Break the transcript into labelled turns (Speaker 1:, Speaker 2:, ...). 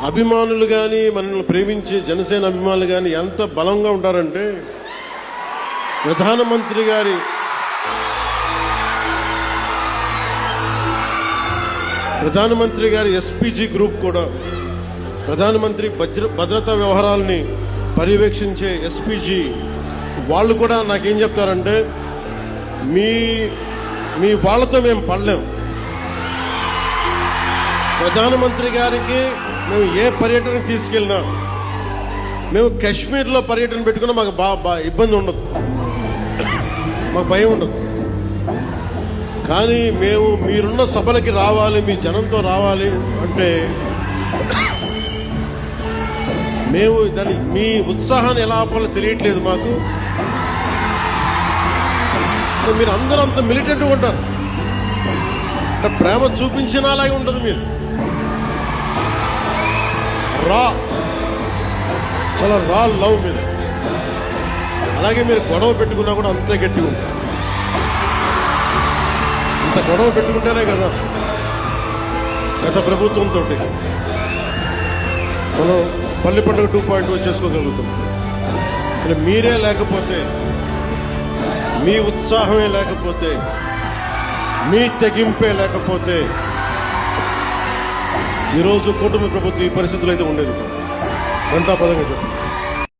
Speaker 1: అభిమానులు కానీ మనల్ని ప్రేమించే జనసేన అభిమానులు కానీ ఎంత బలంగా ఉంటారంటే ప్రధానమంత్రి గారి ఎస్పీజీ గ్రూప్ కూడా ప్రధానమంత్రి భద్రతా వ్యవహారాలని పర్యవేక్షించే ఎస్పీజీ వాళ్ళు కూడా నాకేం చెప్తారంటే మీ వాళ్ళతో మేము పడలేం. ప్రధానమంత్రి గారికి మేము ఏ పర్యటనకు తీసుకెళ్ళినా మేము కాశ్మీర్లో పర్యటన పెట్టుకున్నా మాకు ఇబ్బంది ఉండదు, మాకు భయం ఉండదు. కానీ మేము మీరున్న సభలకి రావాలి, మీ జనంతో రావాలి అంటే మేము దాన్ని మీ ఉత్సాహాన్ని ఎలా ఆపాలో తెలియట్లేదు మాకు. మీరు అందరూ అంత మిలిటెంట్గా ఉంటారు, ప్రేమ చూపించిన అలాగే ఉంటుంది. మీరు చాలా రా లవ్ మీరు. అలాగే మీరు గొడవ పెట్టుకున్నా కూడా అంతే గట్టిగా ఉంటారు. అంత గొడవ పెట్టుకుంటేనే కదా గత ప్రభుత్వంతో మనం పల్లి పండుగ 2.0 చేసుకోగలుగుతాం. మీరే లేకపోతే, మీ ఉత్సాహమే లేకపోతే, మీ తెగింపే లేకపోతే ఈరోజు కూటమి ప్రభుత్వం ఈ పరిస్థితులు అయితే ఉండేది. గంటా పదంగా చెప్పండి.